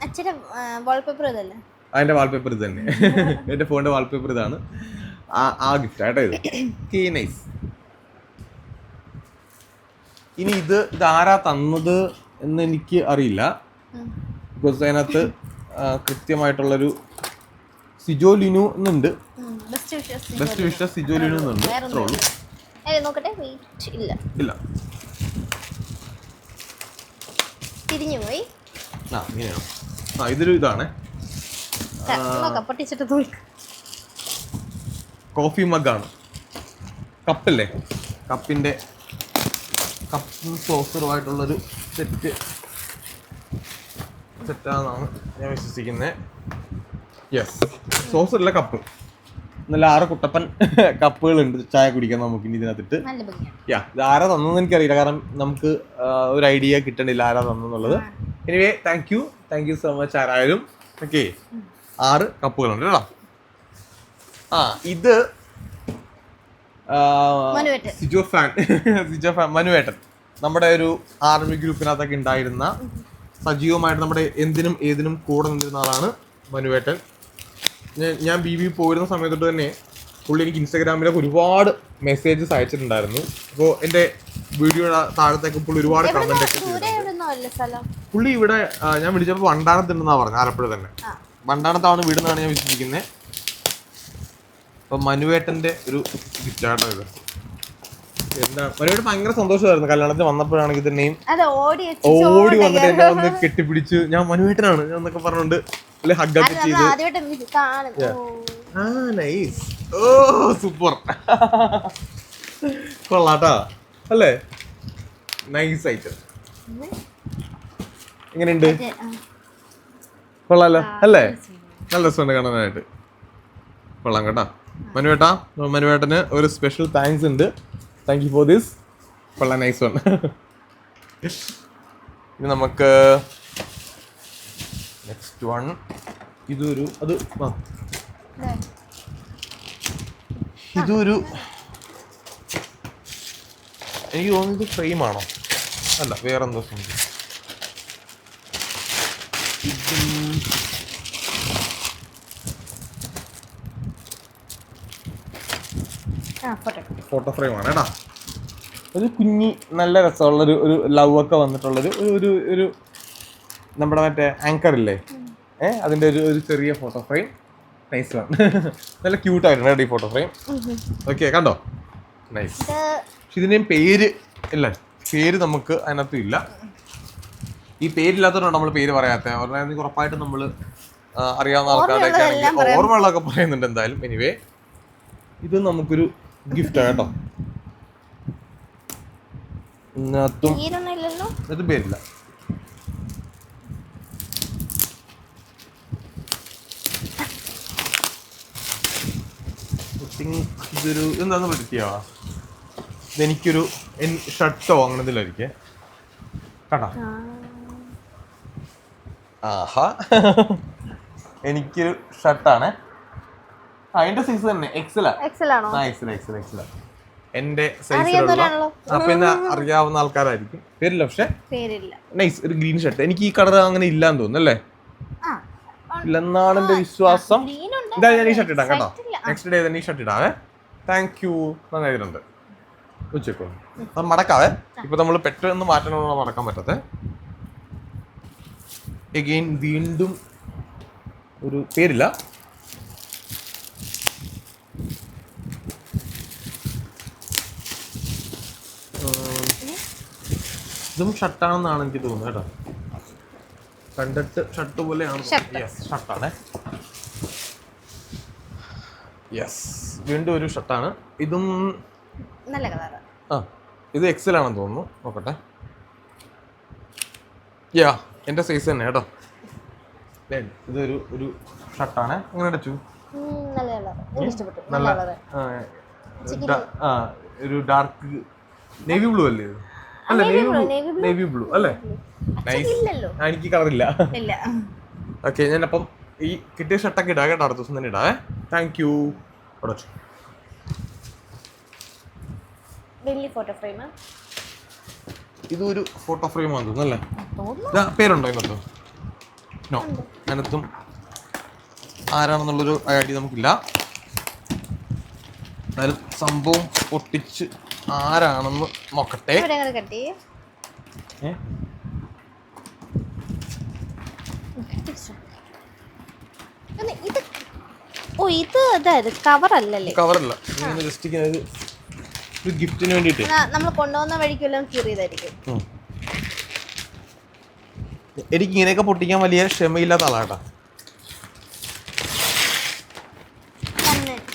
അതിന്റെ വാൾപേപ്പർ ഇത് തന്നെ. എന്റെ ഫോണിന്റെ വാൾപേപ്പർ ഇതാണ്. ആ ഗിഫ്റ്റ് ആട്ടോ ഇത്. നൈസ്. ഇനി ഇത് ആരാ തന്നത് എന്ന് എനിക്ക് അറിയില്ല. ബിക്കോസ് അതിനകത്ത് കൃത്യമായിട്ടുള്ളൊരു സിജോ ലിനു എന്നുണ്ട്. ബെസ്റ്റ് വിഷസ് സിജോ ലിനു എന്നുണ്ട്. ഇല്ല തിരിഞ്ഞുപോയി. ഇങ്ങനെയാണ്. ഇതൊരു ഇതാണ് കോഫി മഗ്ഗാണ്. കപ്പല്ലേ, കപ്പിന്റെ കപ്പും സോസറുമായിട്ടുള്ളൊരു സെറ്റാണെന്നാണ് ഞാൻ വിശ്വസിക്കുന്നത്. യെസ്, സോസറല്ല കപ്പ്. നല്ല 6 കുട്ടപ്പൻ കപ്പുകളുണ്ട് ചായ കുടിക്കാൻ നമുക്ക് ഇനി ഇതിനകത്തിട്ട്. ഇത് ആരാ തന്നെന്ന് എനിക്കറിയില്ല, കാരണം നമുക്ക് ഒരു ഐഡിയ കിട്ടണില്ല ആരാ തന്നെന്നുള്ളത്. Anyway thank you so much ആരായാലും. ഓക്കെ, 6 കപ്പുകളുണ്ട് കേട്ടോ. ഇത് സിജോ ഫാൻ മനുവേട്ടൻ, നമ്മുടെ ഒരു ആർമി ഗ്രൂപ്പിനകത്തൊക്കെ ഉണ്ടായിരുന്ന സജീവമായിട്ട് നമ്മുടെ എന്തിനും ഏതിനും കൂടെ നിന്നിരുന്ന ആളാണ് മനുവേട്ടൻ. ഞാൻ BB പോയിരുന്ന സമയത്തോട്ട് തന്നെ പുള്ളി എനിക്ക് ഇൻസ്റ്റാഗ്രാമിലൊക്കെ ഒരുപാട് മെസ്സേജസ് അയച്ചിട്ടുണ്ടായിരുന്നു. അപ്പോൾ എൻ്റെ വീഡിയോ താഴത്തേക്ക് പുള്ളി ഒരുപാട് കമന്റ് ഒക്കെ ചെയ്തിട്ടുണ്ട്. പുള്ളി ഇവിടെ ഞാൻ വിളിച്ചപ്പോൾ വണ്ടാനത്തുണ്ടെന്നാണ് പറഞ്ഞത്. ആലപ്പുഴ തന്നെ വണ്ടാനത്താണ് വീടെന്നാണ് ഞാൻ വിശ്വസിക്കുന്നത്. അപ്പൊ മനുവേട്ടന്റെ ഒരു ഗിഫ്റ്റ് ആട്ടോ ഇത്. എന്താ, മനുവേട്ടൻ ഭയങ്കര സന്തോഷമായിരുന്നു കല്യാണത്തിന് വന്നപ്പോഴാണെങ്കിൽ തന്നെയും ഓടി വന്നിട്ട് എന്നെ വന്ന് കെട്ടിപ്പിടിച്ച് ഞാൻ മനുവേട്ടനാണ് എന്നൊക്കെ പറഞ്ഞുകൊണ്ട് ഹഗ്ഗൊക്കെ ചെയ്ത്. നൈസ്. ഓ സൂപ്പർ, കൊള്ളാട്ടാ അല്ലേ? Nice item. എങ്ങനെയുണ്ട്? കൊള്ളാലോ അല്ലേ? നല്ല രസമുണ്ട് കാണാനായിട്ട്. കൊള്ളാം കേട്ടാ. മനുവേട്ടന് ഒരു സ്പെഷ്യൽ താങ്ക്സ് ഉണ്ട്. Thank you for this. കൊള്ളാം, നൈസ് വൺ. ഇനി നമുക്ക് നെക്സ്റ്റ് വൺ. ഇതൊരു എനിക്ക് തോന്നുന്നത് ഫ്രെയിമാണോ? അല്ല, വേറെന്തോ സംഭവം. ഫോട്ടോ ഫ്രെയിം ആണ് കേട്ടാ. ഒരു കുഞ്ഞി നല്ല രസമുള്ളൊരു ലവ് ഒക്കെ വന്നിട്ടുള്ളൊരു ഒരു നമ്മുടെ മറ്റേ ആങ്കർ ഇല്ലേ, അതിന്റെ ഒരു ചെറിയ ഫോട്ടോ ഫ്രെയിം. Nice one. നല്ല ക്യൂട്ട് ആയിരുന്നു കേട്ടോ ഈ ഫോട്ടോ ഫ്രെയിം. ഓക്കെ, കണ്ടോ? നൈസ്. പക്ഷെ ഇതിന്റെയും പേര് ഇല്ല, പേര് നമുക്ക് അതിനകത്തും ഇല്ല. ഈ പേരില്ലാത്തതുകൊണ്ട് നമ്മൾ പേര് പറയാത്ത. ഉറപ്പായിട്ടും നമ്മൾ അറിയാവുന്ന ആൾക്കാരുടെയൊക്കെ ആണെങ്കിൽ ഓർമ്മകളൊക്കെ പറയുന്നുണ്ട് എന്തായാലും. എനിവേ, ഇത് നമുക്കൊരു ഗിഫ്റ്റ് കേട്ടോ. ഇത് പേരില്ല. ഇതൊരു എന്താന്ന് പറ്റിയാ, ഇതെനിക്കൊരു ഷർട്ടോ അങ്ങനെ എന്തെങ്കിലുമായിരിക്കേ കേട്ടോ. ആഹാ, എനിക്കൊരു ഷർട്ടാണ്. അതിന്റെ സൈസ് തന്നെ എക്സലാ. എന്റെ സൈസിലുള്ള. പിന്നെ അറിയാവുന്ന ആൾക്കാരായിരിക്കും. പേരില്ല, പക്ഷെ നൈസ്. ഒരു ഗ്രീൻ ഷർട്ട്. എനിക്ക് ഈ കളർ അങ്ങനെ ഇല്ലാന്ന് തോന്നുന്നു അല്ലേ? ഇല്ലെന്നാണ് എന്റെ വിശ്വാസം. എന്തായാലും ഞാൻ ഈ ഷർട്ട് ഇടാം കേട്ടോ. നെക്സ്റ്റ് ഡേ തന്നെ ഈ ഷർട്ട് ഇടാവേ. Thank you. നന്നായിട്ടുണ്ട്. ഉച്ചക്കോ അത് മടക്കാവേ. ഇപ്പൊ നമ്മൾ പെട്ടെന്ന് മാറ്റണമെന്ന് മടക്കാൻ പറ്റത്തെ. എഗെയിൻ വീണ്ടും ഒരു പേരില്ല. ഇതും ഷർട്ടാണെന്നാണ് എനിക്ക് തോന്നുന്നത് കേട്ടോ. കണ്ടിട്ട് ഷർട്ട് പോലെയാണ്. ഷർട്ടാണ്. യെസ്, വീണ്ടും ഒരു ഷർട്ടാണ്. ഇതും നല്ല കളർ. ഇത് എക്സൽ ആണെന്ന് തോന്നുന്നു, നോക്കട്ടെ. യാ എൻ്റെ സൈസ് തന്നെ കേട്ടോ. ഇതൊരു ഒരു ഷർട്ടാണ്. എങ്ങനെ അടച്ചു? നല്ല കളർ, എനിക്ക് ഇഷ്ടപ്പെട്ടു. നല്ല നല്ല കളർ. ഒരു ഡാർക്ക് നേവി ബ്ലൂ അല്ലേ ഇത്? അല്ല നേവി ബ്ലൂ അല്ലേ? നൈസ്. ഇല്ലല്ലോ. എനിക്ക് കളറില്ല. ഇല്ല. ഓക്കെ, ഞാൻ അപ്പം ഈ കിട്ടിയ ഷർട്ടൊക്കെ ഇടാം കേട്ടോ, അടുത്ത ദിവസം തന്നെ ഇടാവേ. Thank you. അടച്ചു. വലിയ ഫോട്ടോ ഫ്രെയിം ഇതൊരു ഫോട്ടോ ഫ്രെയിം ആണെന്ന് തോന്നുന്നു അല്ലേ? പേരുണ്ടോ ഇതിനകത്ത്? നോ, അതിനകത്തും ആരാണെന്നുള്ളൊരു ഐഡിയ നമുക്കില്ല. എന്നാലും സംഭവം പൊട്ടിച്ച് ആരാണെന്ന് നോക്കട്ടെ. കട്ടി ഇത്. ഓ, ഇത് അതായത് കവറല്ലല്ലേ? കവറല്ല, ജസ്റ്റ് ഒരു ഗിഫ്റ്റിന് വേണ്ടിയിട്ട് നമ്മൾ കൊണ്ടുപോകുന്ന വഴിക്കെല്ലാം കീറിയതായിരിക്കും. എനിക്ക് ഇങ്ങനെയൊക്കെ പൊട്ടിക്കാൻ വലിയ ക്ഷമയില്ലാത്ത ആളാട്ടാ.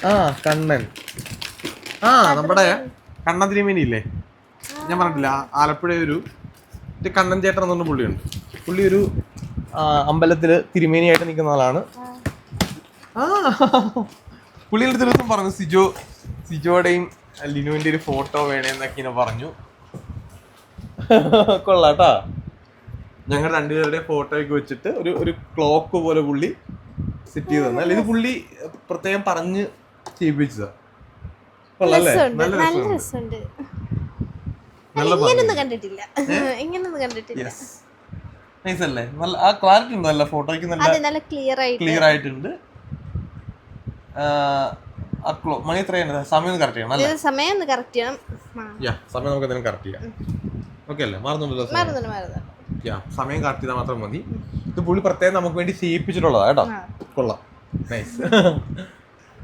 ആ കണ്ണൻ, നമ്മുടെ കണ്ണൻ തിരുമേനി ഇല്ലേ, ഞാൻ പറഞ്ഞിട്ടില്ല, ആലപ്പുഴ ഒരു കണ്ണൻ ചേട്ടൻ എന്ന് പറഞ്ഞ പുള്ളിയുണ്ട്. പുള്ളി ഒരു അമ്പലത്തില് തിരുമേനിയായിട്ട് നിൽക്കുന്ന ആളാണ്. പുള്ളിയുടെ അടുത്ത് ദിവസം പറഞ്ഞു സിജോയുടെയും ലിനുവിന്റെ ഒരു ഫോട്ടോ വേണേന്നൊക്കെ ഇങ്ങനെ പറഞ്ഞു. കൊള്ളാട്ടാ. ഞങ്ങൾ രണ്ടുപേരുടെ ഫോട്ടോ ഒക്കെ വെച്ചിട്ട് ഒരു ക്ലോക്ക് പോലെ പുള്ളി സെറ്റ് ചെയ്ത് തന്നെ. ഇത് പുള്ളി പ്രത്യേകം പറഞ്ഞ് ചെയ്യിപ്പിച്ചതാ. കൊള്ളാല്ലേ? നല്ല രസമുണ്ട്. ഇങ്ങനൊന്നും കണ്ടിട്ടില്ല. നൈസ് അല്ലേ? നല്ല ആ ക്ലാരിറ്റി ഉണ്ട്, നല്ല ഫോട്ടോയ്ക്ക് നല്ല ക്ലിയർ ആയിട്ടുണ്ട്. മണി എത്രയാണ്? സമയം ഒന്ന് കറക്റ്റ് ചെയ്യണം അല്ലേ? സമയം ഒന്ന് കറക്റ്റ് ചെയ്യണം. സമയം നമുക്ക് എന്തെങ്കിലും കറക്റ്റ് ചെയ്യാം. ഓക്കെ അല്ലേ? മാറുന്നുണ്ടല്ലോ സമയം കറക്റ്റ് ചെയ്താൽ മാത്രം മതി. ഇത് പുള്ളി പ്രത്യേകം നമുക്ക് വേണ്ടി ചെയ്യിപ്പിച്ചിട്ടുള്ളതാ കേട്ടോ. കൊള്ളാം, നൈസ്.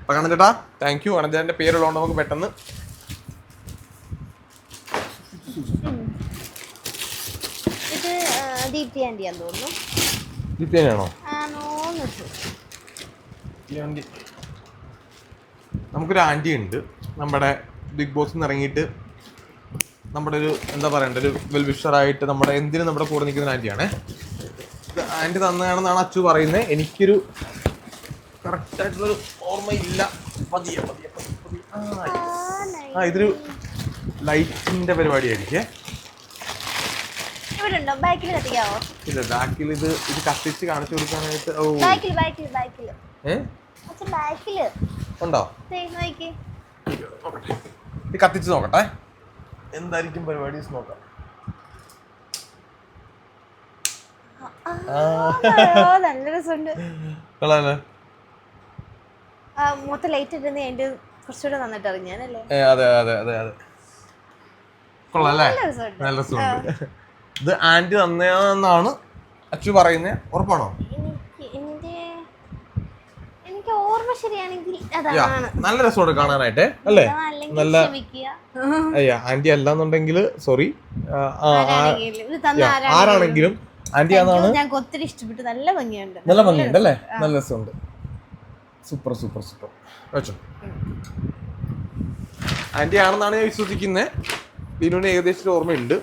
അപ്പൊ കണ്ണൻ ചേട്ടാ താങ്ക് യു. കണ്ണൻ പേരുള്ളതുകൊണ്ട് നമുക്ക് പെട്ടെന്ന്. ഇത് ദീപ്തി ആന്റിയാന്ന് തോന്നുന്നു. ദീപ്തി ആന്റിയാണോ? നമുക്കൊരു ആന്റി ഉണ്ട് നമ്മുടെ ബിഗ് ബോസിൽ നിന്ന് ഇറങ്ങിയിട്ട്, നമ്മുടെ ഒരു എന്താ പറയണ്ട, ഒരു വെൽ വിഷറായിട്ട് നമ്മുടെ എന്തിനും നമ്മുടെ കൂടെ നിൽക്കുന്ന ആന്റിയാണേ. ഇത് ആന്റി തന്നതാണെന്നാണ് അച്ചു പറയുന്നത്. എനിക്കൊരു കറക്റ്റായിട്ടുള്ളൊരു ഓർമ്മയില്ല. ഇതൊരു ലൈറ്റിന്റെ പരിപാടിയായിരിക്കേ. ഇല്ല, ബാക്കിൽ ഇത് കത്തിച്ച് കാണിച്ചു കൊടുക്കാനായിട്ട്. ഉണ്ടോ? ഇത് കത്തിച്ച് നോക്കട്ടെ എന്തായിരിക്കും പരിപാടി, നോക്കാം. നല്ല രസമുണ്ട്. മൊത്തം ലൈറ്റ് ഇടുന്ന അതിന്റെ കുറച്ചുകൂടെ നന്നായിട്ട് അറിഞ്ഞാലേ. അതെ അതെ അതെ അതെ, കൊള്ളാല്ലേ? നല്ല രസമുണ്ട്. ഇത് ആന്റി തന്നെയാണെന്നാണ് അച്ചു പറയുന്നത്. ഉറപ്പാണോ? എനിക്ക് ഓർമ്മ ശരിയാണെങ്കിൽ അതാണ്. നല്ല രസമുണ്ട് കാണാനായിട്ട് അല്ലേ? നല്ല ആന്റി അല്ലാന്നുണ്ടെങ്കിൽ സോറി, ആരാണെങ്കിലും ആന്റി ആണെന്നാണ്. ഞങ്ങൾക്ക് ഒത്തിരി ഇഷ്ടപ്പെട്ടു. നല്ല ഭംഗിയുണ്ട്. നല്ല ഭംഗിയുണ്ട് അല്ലേ? നല്ല രസമുണ്ട്. Super super super. വെച്ചോ. ആന്റി ആണെന്നാണ് ഞാൻ വിശ്വസിക്കുന്നത്. ലിനുവിന് ഏകദേശം ഓർമ്മയുണ്ട്.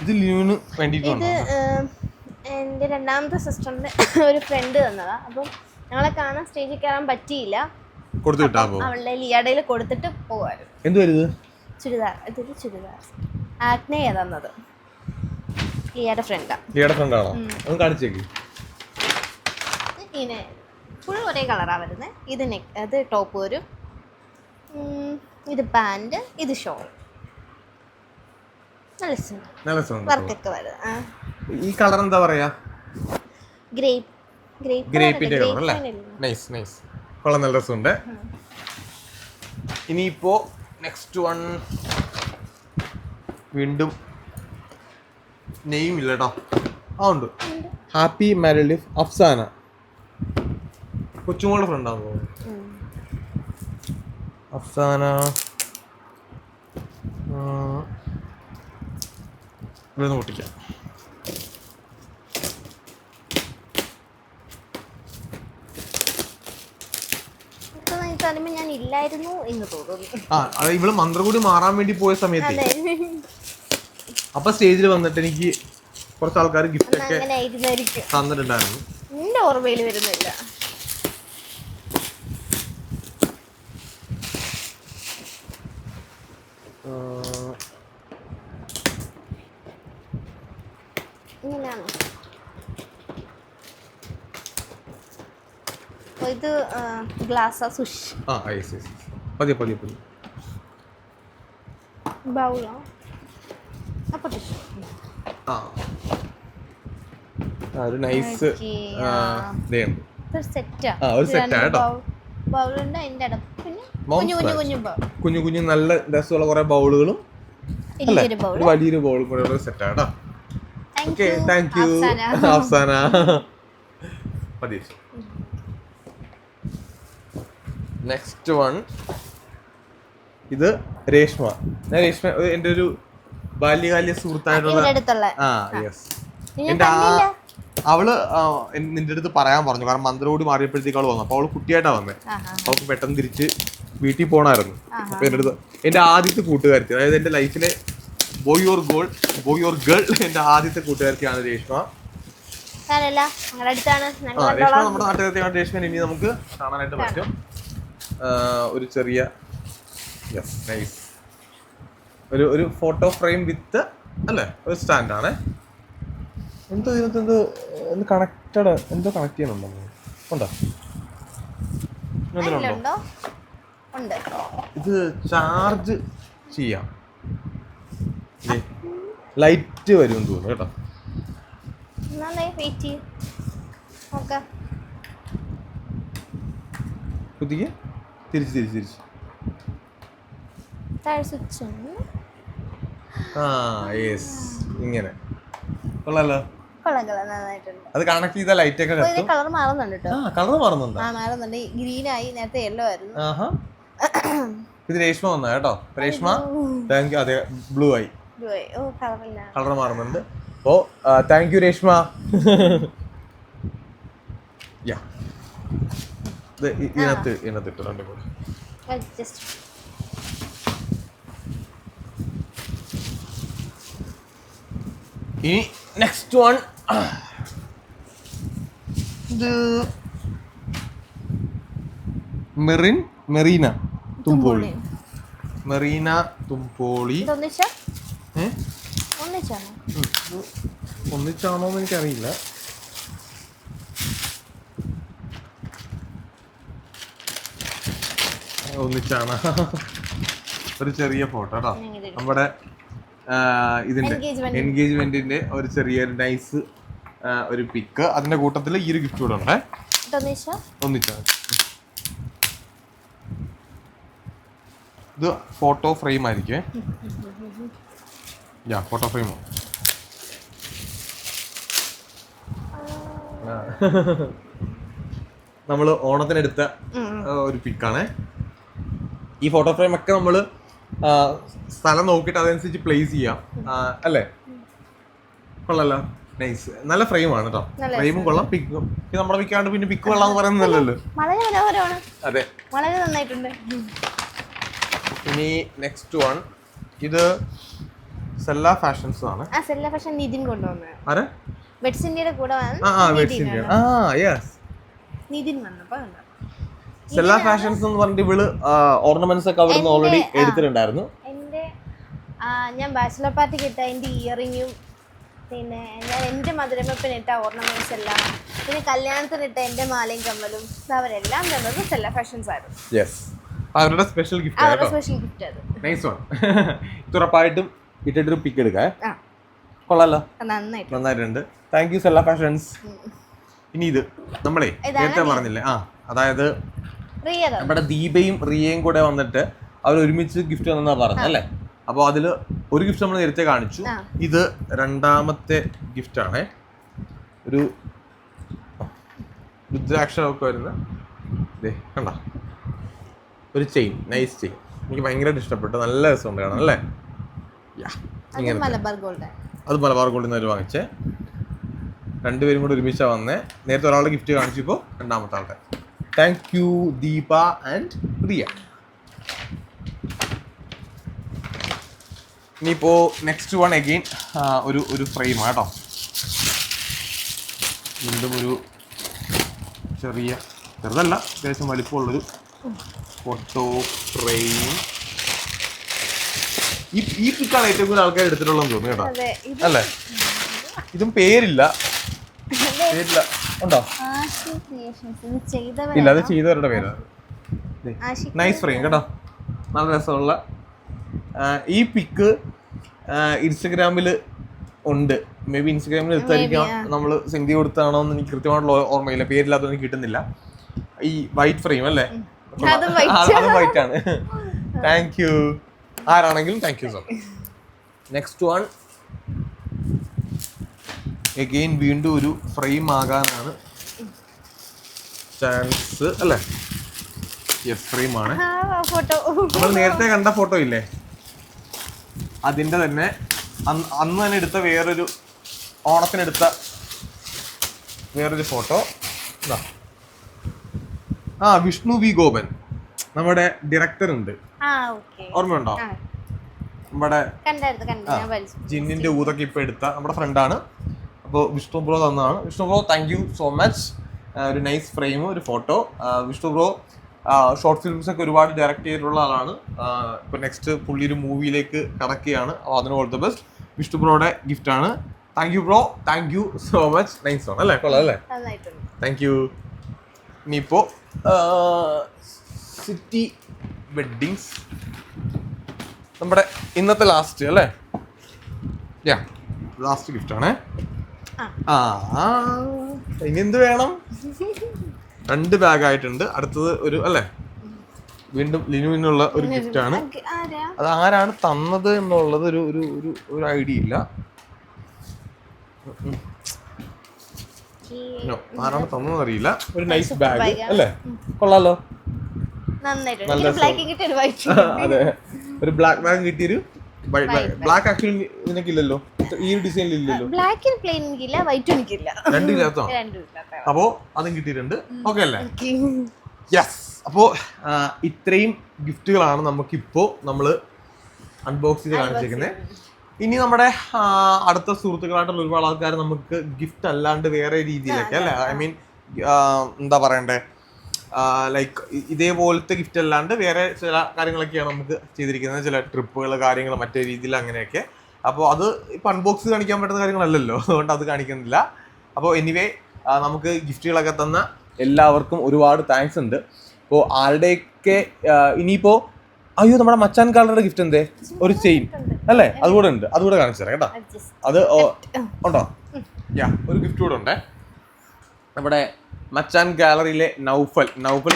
ഇത് ലിനുവിന് വേണ്ടിയിട്ട് ഇത് എൻ്റെ രണ്ടാമത്തെ സിസ്റ്ററിന്റെ ഒരു ഫ്രണ്ട് തന്നതാ. അപ്പം ഞങ്ങളെ കാണാൻ സ്റ്റേജിൽ കയറാൻ പറ്റിയില്ല. അവളുടെ ലിയാടയിൽ കൊടുത്തിട്ട് പോവായിരുന്നു. എന്തുവായിരുന്നു? ചുരിദാർ. ഇതൊരു ചുരിദാർ ആഗ്നേയ തന്നത്. ലിയയുടെ ഫ്രണ്ടാ. ലിയയുടെ ഫ്രണ്ടാണോ? ഒന്ന് കാണിച്ചേക്ക്. ഇങ്ങനെ ഫുൾ ഒരേ കളറാ വരുന്നത്. ഇത് ടോപ്പ് വരും, ഇത് പാൻറ്, ഇത് ഷോൾ. നല്ല വർക്കൊക്കെ വരുന്നത്. ഈ കളർ എന്താ പറയാ? ഗ്രേപ്പിന്റെ കളർ അല്ലേ? നൈസ് നൈസ്, കൊള്ളാം, നല്ല രസമുണ്ട്. ഇനിയിപ്പോ നെക്സ്റ്റ് വൺ വീണ്ടും നെയിം ഇല്ല കേട്ടോ. ഉണ്ട്, ഹാപ്പി മാരീഡ് ലൈഫ് അഫ്സാന. കൊച്ചുമോളുടെ ഫ്രണ്ടാന്ന് തോന്നുന്നു. അഫ്സാന ഇവിടെ നിന്ന് പൊട്ടിക്കാം. ഞാൻ ഇല്ല ആയിരുന്നു എന്ന് തോന്നുന്നു. അത് ഇവള് മന്ത്രകൂടി മാറാൻ വേണ്ടി പോയ സമയത്ത് അതെ, അപ്പൊ സ്റ്റേജിൽ വന്നിട്ട് എനിക്ക് കുറച്ച് ആൾക്കാർ ഗിഫ്റ്റ് ഒക്കെ അങ്ങനെ ആയിരുന്നായിരിക്കും. തന്നിട്ടുണ്ടായിരുന്നു. നിന്റെ ഓർമ്മയിൽ വരുന്നില്ല. ഇങ്ങനെയാണോ? ഇത് ഗ്ലാസ് സുഷ് പതിയെ പതിയെ പതിയെ. ബൗളോ അപ്പൊ ഒരു നൈസ് ഒരു സെറ്റാ. ഒരു സെറ്റാ കേട്ടോ. ബൗളുണ്ട് അതിന്റെ അടപ്പ്, പിന്നെ കുഞ്ഞു കുഞ്ഞു കുഞ്ഞു ബൗൾ, കുഞ്ഞു കുഞ്ഞു നല്ല രസമുള്ള കുറെ ബൗളുകളും വലിയൊരു ബൗൾ, വലിയൊരു ബൗളും കൂടെ ഉള്ള സെറ്റാ കേട്ടോ. Okay, thank U Afsana. Next one, ഇത് രേഷ്മ. ഞാൻ രേഷ്മ എൻ്റെ ഒരു ബാല്യകാല സുഹൃത്തായിട്ടുള്ള എന്റെ അവള് നിന്റെ അടുത്ത് പറയാൻ പറഞ്ഞു, കാരണം മന്ത്രോടി മാറിയപ്പോഴത്തേക്ക് അവള് വന്നു. അപ്പൊ അവള് കുട്ടിയായിട്ടാ വന്നേ. അവൾക്ക് പെട്ടെന്ന് തിരിച്ച് വീട്ടിൽ പോണായിരുന്നു. അപ്പൊ എൻ്റെ അടുത്ത് എന്റെ ആദ്യത്തെ കൂട്ടുകാരത്തി, അതായത് എന്റെ ലൈഫിലെ ബോയ് യോർ ഗേൾ, എന്റെ ആദ്യത്തെ കൂട്ടുകാരത്തിയാണ് രേഷ്മ. രേഷ്മ നമ്മുടെ നാട്ടുകാരത്തിയാണ്. രേഷ്മ ഇനി നമുക്ക് കാണാനായിട്ട് പറ്റും. ഒരു ചെറിയ നൈസ് ഒരു ഫോട്ടോ ഫ്രെയിം വിത്ത് അല്ലേ ഒരു സ്റ്റാൻഡാണ്. എന്തോ ഇതിനകത്ത് എന്തോ കണക്റ്റഡ്, എന്തോ കണക്ട് ചെയ്യുന്നുണ്ടോ? ഉണ്ടോ? ഇത് ചാർജ് ചെയ്യാം. ലൈറ്റ് വരും തോന്നുന്നു കേട്ടോ. കുത്തിക്ക് തിരിച്ച് ഇങ്ങനെ കൊള്ളാലോ. അത് കണക്ട് ചെയ്ത ലൈറ്റ് ഒക്കെ കളർ മാറുന്നുണ്ട്. കളർ മാറുന്നുണ്ട്. ഗ്രീൻ ആയി, നേരത്തെ യെല്ലോ ആയിരുന്നു. ഇത് രേഷ്മ വന്ന കേട്ടോ. Reshma thank you. അതെ, ബ്ലൂ ആയി, കളർ മാറുന്നുണ്ട്. ഓ താങ്ക് യു രേഷ്മ. ഇതിനകത്ത് ഇട്ടു രണ്ടും കൂടെ. ഇനി നെക്സ്റ്റ് വൺ, ഇത് മെറീന തുമ്പോളി. ഒന്നിച്ചാണോന്ന് എനിക്കറിയില്ല. ഒന്നിച്ചാണ്. ഒരു ചെറിയ ഫോട്ടോ കേട്ടോ, നമ്മുടെ ഇതിന്റെ എൻഗേജ്മെന്റിന്റെ ഒരു ചെറിയൊരു നൈസ് ഒരു പിക്ക്. അതിന്റെ കൂട്ടത്തിൽ ഈ ഒരു ഗിഫ്റ്റ് കൂടെ ഉണ്ടേ. ഒന്നിച്ചാണ്. ഇത് ഫോട്ടോ ഫ്രെയിം ആയിരിക്കും. ഫോട്ടോ ഫ്രെയിമോ? നമ്മള് ഓണത്തിനെടുത്ത ഒരു പിക്കാണ്. ഈ ഫോട്ടോ ഫ്രെയിം ഒക്കെ നമ്മള് സ്ഥലം നോക്കിയിട്ട് അതനുസരിച്ച് പ്ലേസ് ചെയ്യാം. അല്ലേ? കൊള്ളാലോ, നൈസ്. നല്ല ഫ്രെയിമാണ് കേട്ടോ. ഫ്രെയിമും കൊള്ളാം, പിക്കും. ഇത് നമ്മുടെ പിക്കാണ്ട് പിന്നെ പിക്ക് കൊള്ളാന്ന് പറയുന്നല്ലോ. അതെ, വളരെ നന്നായിട്ടുണ്ട്. ഇനി നെക്സ്റ്റ് വൺ, ഇത് സെല്ല ഫാഷൻസ് ആണ്. സെല്ല ഫാഷൻ നിതിൻ കൊണ്ടുവന്നത്. ആരെ? വെഡ്സിന്റെ കൂടെ നിതിൻ വന്നപ്പോ സെല്ല ഫാഷൻസ് എന്ന് പറഞ്ഞിട്ട് ഇവള് ഓർണമെന്റ്സ് ഒക്കെ അവിടുന്ന് ഓൾറെഡി എടുത്തിട്ടുണ്ടായിരുന്നു. ഞാൻ ബാച്ചിലർ പാർട്ടിക്ക് ഇട്ട എന്റെ ഇയറിങ്ങും, പിന്നെ ഞാൻ എന്റെ മധുരമപ്പിന് ഇട്ട ഓർണമെന്റ്സ് എല്ലാം, പിന്നെ കല്യാണത്തിന് ഇട്ട എന്റെ മാലയും കമ്മലും, അവരെല്ലാം തന്നത് സെല്ല ഫാഷൻസ് ആയിരുന്നു. അവരുടെ സ്പെഷ്യൽ ഗിഫ്റ്റ്. Nice one. ഉറപ്പായിട്ടും ഇട്ടിട്ടൊരു പിക്ക് എടുക്കാം. കൊള്ളാലോ, നന്നായിട്ടുണ്ട്. Thank you sella fashions. ഇനി ഇത് നമ്മളെ നേരത്തെ പറഞ്ഞില്ലേ, അതായത് നമ്മുടെ ദീപയും റിയയും കൂടെ വന്നിട്ട് അവർ ഒരുമിച്ച് ഗിഫ്റ്റ് തന്നാ പറഞ്ഞത് അല്ലേ? അപ്പോൾ അതിൽ ഒരു ഗിഫ്റ്റ് നമ്മൾ നേരത്തെ കാണിച്ചു. ഇത് രണ്ടാമത്തെ ഗിഫ്റ്റ് ആണ്. ഒരു രുദ്രാക്ഷരമൊക്കെ വരുന്ന കണ്ട ഒരു ചെയിൻ, നൈസ് ചെയിൻ. എനിക്ക് ഭയങ്കരമായിട്ട് ഇഷ്ടപ്പെട്ടു. നല്ല രസമുണ്ട് കാണാൻ അല്ലേ? അത് മലബാർ ഗോൾഡിൽ നിന്ന് വാങ്ങിച്ചേ. രണ്ടുപേരും കൂടെ ഒരുമിച്ചാണ് വന്നേ. നേരത്തെ ഒരാളുടെ ഗിഫ്റ്റ് കാണിച്ചപ്പോൾ രണ്ടാമത്തെ ആളുടെ. Thank you Deepa and Riya. ഇനിയിപ്പോ നെക്സ്റ്റ് വൺ അഗെയിൻ ഒരു ഫ്രെയിം കേട്ടോ. വീണ്ടും ഒരു ചെറുതല്ല, അത്യാവശ്യം വലിപ്പമുള്ളൊരു ഫോട്ടോ ഫ്രെയിം. ഈ പിക്കാണ് ഏറ്റവും കൂടുതൽ ആൾക്കാർ എടുത്തിട്ടുള്ളതെന്ന് തോന്നുന്നു കേട്ടോ, അല്ലേ? ഇതും പേരില്ല ഉണ്ടോ? ഇല്ല, അത് ചെയ്തവരുടെ പേരാണ്. നൈസ് ഫ്രെയിം കേട്ടോ, നല്ല രസമുള്ള. ഈ പിക്ക് ഇൻസ്റ്റഗ്രാമിൽ ഉണ്ട്. മേ ബി ഇൻസ്റ്റഗ്രാമിൽ എടുത്തായിരിക്കാം, നമ്മൾ സെൻഡ് കൊടുത്താണോ എന്ന് എനിക്ക് കൃത്യമായിട്ടുള്ള ഓർമ്മയില്ല, പേരില്ലാത്തത് എനിക്ക് കിട്ടുന്നില്ല. ഈ വൈറ്റ് ഫ്രെയിം അല്ലേ? അതും വൈറ്റ് ആണ്. താങ്ക് യു, ആരാണെങ്കിലും thank you so much. Next one again വീണ്ടും ഒരു ഫ്രെയിം ആകാനാണ് ചാൻസ് അല്ലേ? യെസ്, ഫ്രെയിം ആണ്. നമ്മൾ നേരത്തെ കണ്ട ഫോട്ടോ ഇല്ലേ, അതിന്റെ തന്നെ അന്ന് തന്നെ എടുത്ത ഓണത്തിനെടുത്ത വേറൊരു ഫോട്ടോ. വിഷ്ണു വി ഗോപൻ, നമ്മുടെ ഡയറക്ടർ ഉണ്ട്, ഓർമ്മയുണ്ടോ? നമ്മുടെ ജിന്നിന്റെ ഊതൊക്കെ ഇപ്പൊ എടുത്ത നമ്മുടെ ഫ്രണ്ടാണ്. അപ്പോൾ വിഷ്ണു ബ്രോ തന്നതാണ്. Vishnu bro, thank you so much. ഒരു നൈസ് ഫ്രെയിം, ഒരു photo. Vishnu bro short films ഒക്കെ ഒരുപാട് ഡയറക്റ്റ് ചെയ്തിട്ടുള്ള ആളാണ്. ഇപ്പോൾ നെക്സ്റ്റ് പുള്ളി ഒരു മൂവിയിലേക്ക് കടക്കുകയാണ്. അപ്പോൾ അതിന് ഓൾ ദ ബെസ്റ്റ്. വിഷ്ണു ബ്രോയുടെ ഗിഫ്റ്റ് ആണ്. Thank you bro, thank you so much. Nice ആണ് അല്ലേ? കൊള്ളാം അല്ലേ? Thank you. ഇനിയിപ്പോൾ സിറ്റി വെഡ്ഡിങ്സ് നമ്മുടെ ഇന്നത്തെ ലാസ്റ്റ് അല്ലേ? ലാസ്റ്റ് ഗിഫ്റ്റ് ആണേ. ഇനി എന്ത് വേണം? 2 ബാഗ് ആയിട്ടുണ്ട്. അടുത്തത് ഒരു അല്ലേ, വീണ്ടും ലിനുവിനുള്ള ഒരു ഗിഫ്റ്റ് ആണ്. അത് ആരാണ് തന്നത് എന്നുള്ളത് ഒരു ഐഡിയ ഇല്ല. ആരാണ് തന്നതെന്ന് അറിയില്ല. ഒരു നൈസ് ബാഗ് അല്ലേ? കൊള്ളാലോ, അതെ. ഒരു ബ്ലാക്ക് ബാഗ് കിട്ടിയൊരു ബ്ലാക്ക് ആക്ച്വലി ഇതിനൊക്കില്ലല്ലോ, ഈ ഒരു ഡിസൈനിൽ ഇല്ലല്ലോ. രണ്ടില്ലാത്തോ? അപ്പോ അതും കിട്ടിയിട്ടുണ്ട്. ഓക്കെ അല്ലേ? യെസ്. അപ്പോ ഇത്രയും ഗിഫ്റ്റുകളാണ് നമുക്കിപ്പോ നമ്മള് അൺബോക്സ് ചെയ്ത് കാണിച്ചിരിക്കുന്നത്. ഇനി നമ്മുടെ അടുത്ത സുഹൃത്തുക്കളായിട്ടുള്ള ഒരുപാട് ആൾക്കാർ നമുക്ക് ഗിഫ്റ്റ് അല്ലാണ്ട് വേറെ രീതിയിലൊക്കെ അല്ലേ, ഐ മീൻ എന്താ പറയണ്ടേ, ലൈക്ക് ഇതേപോലത്തെ ഗിഫ്റ്റ് അല്ലാണ്ട് വേറെ ചില കാര്യങ്ങളൊക്കെയാണ് നമുക്ക് ചെയ്തിരിക്കുന്നത്. ചില ട്രിപ്പുകൾ, കാര്യങ്ങൾ മറ്റേ രീതിയിൽ അങ്ങനെയൊക്കെ. അപ്പോൾ അത് ഇപ്പം അൺബോക്സ് കാണിക്കാൻ പറ്റുന്ന കാര്യങ്ങളല്ലല്ലോ, അതുകൊണ്ട് അത് കാണിക്കുന്നില്ല. അപ്പോൾ എനിവേ നമുക്ക് ഗിഫ്റ്റുകളൊക്കെ തന്ന എല്ലാവർക്കും ഒരുപാട് താങ്ക്സ് ഉണ്ട്. ഇപ്പോൾ ആരുടെയൊക്കെ ഇനിയിപ്പോൾ അയ്യോ നമ്മുടെ മച്ചാൻ കാലറുടെ ഗിഫ്റ്റ് എന്തേ, ഒരു ചെയിൻ അല്ലേ, അതുകൂടെ ഉണ്ട്. അതുകൂടെ കാണിച്ചു തരാം കേട്ടോ. അത് ഉണ്ടോ? ഒരു ഗിഫ്റ്റ് കൂടെ ഉണ്ടേ. നമ്മുടെ മച്ചാൻ ഗാലറിയിലെ നൗഫൽ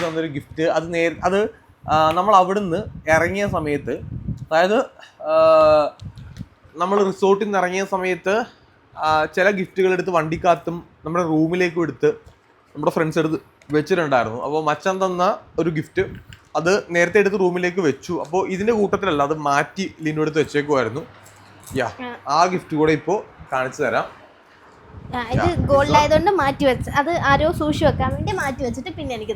തന്നൊരു ഗിഫ്റ്റ്. അത് നമ്മൾ അവിടുന്ന് ഇറങ്ങിയ സമയത്ത്, അതായത് നമ്മൾ റിസോർട്ടിൽ നിന്ന് ഇറങ്ങിയ സമയത്ത് ചില ഗിഫ്റ്റുകൾ എടുത്ത് വണ്ടിക്കകത്തും നമ്മുടെ റൂമിലേക്കും എടുത്ത് നമ്മുടെ ഫ്രണ്ട്സ് എടുത്ത് വെച്ചിട്ടുണ്ടായിരുന്നു. അപ്പോൾ മച്ചാൻ തന്ന ഒരു ഗിഫ്റ്റ് അത് നേരത്തെ എടുത്ത് റൂമിലേക്ക് വെച്ചു. അപ്പോൾ ഇതിൻ്റെ കൂട്ടത്തിലല്ല, അത് മാറ്റി ലിനു എടുത്ത് വെച്ചേക്കുമായിരുന്നു. ആ ഗിഫ്റ്റ് കൂടെ ഇപ്പോൾ കാണിച്ചു തരാം. ഇത് ഗോൾഡ് ആയതുകൊണ്ട് മാറ്റി വെച്ച്, അത് ആരോ സൂക്ഷിച്ചു വെക്കാൻ വേണ്ടി മാറ്റി വെച്ചിട്ട് പിന്നെ എനിക്ക്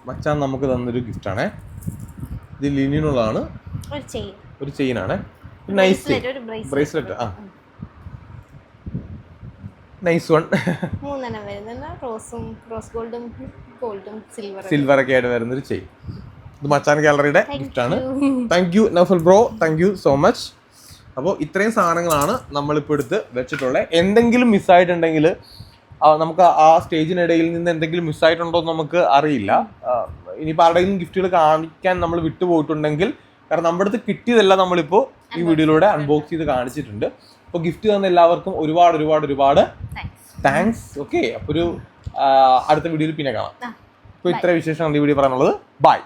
മച്ചാൻ നമുക്ക് തന്നൊരു ഗിഫ്റ്റ് ആണേ. ഇത് ലിനുള്ളതാണ്. ഒരു ചെയിൻ ആണ്, നൈസ് ബ്രേസ്ലെറ്റ്. Nice one. 3 വരുന്നുണ്ട്, റോസ് ഗോൾഡും സിൽവർ ഒക്കെ ആയിട്ട് വരുന്നൊരു ചെയിൻ. ഇത് മച്ചാൻ ഗാലറിയുടെ ഗിഫ്റ്റ് ആണ്. Thank you Naufal bro, thank you so much. അപ്പോൾ ഇത്രയും സാധനങ്ങളാണ് നമ്മളിപ്പോൾ എടുത്ത് വെച്ചിട്ടുള്ളത്. എന്തെങ്കിലും മിസ്സായിട്ടുണ്ടെങ്കിൽ നമുക്ക് ആ സ്റ്റേജിനിടയിൽ നിന്ന് എന്തെങ്കിലും മിസ്സായിട്ടുണ്ടോ എന്ന് നമുക്ക് അറിയില്ല. ഇനിയിപ്പോൾ ആരുടെയും ഗിഫ്റ്റുകൾ കാണിക്കാൻ നമ്മൾ വിട്ടുപോയിട്ടുണ്ടെങ്കിൽ, കാരണം നമ്മുടെ അടുത്ത് കിട്ടിയതെല്ലാം നമ്മളിപ്പോൾ ഈ വീഡിയോയിലൂടെ അൺബോക്സ് ചെയ്ത് കാണിച്ചിട്ടുണ്ട്. അപ്പോൾ ഗിഫ്റ്റ് തന്ന എല്ലാവർക്കും ഒരുപാട് താങ്ക്സ്. ഓക്കെ, അപ്പോൾ ഒരു അടുത്ത വീഡിയോയിൽ പിന്നെ കാണാം. ഇപ്പോൾ ഇത്ര വിശേഷമാണ് ഈ വീഡിയോ പറയാനുള്ളത്. ബൈ.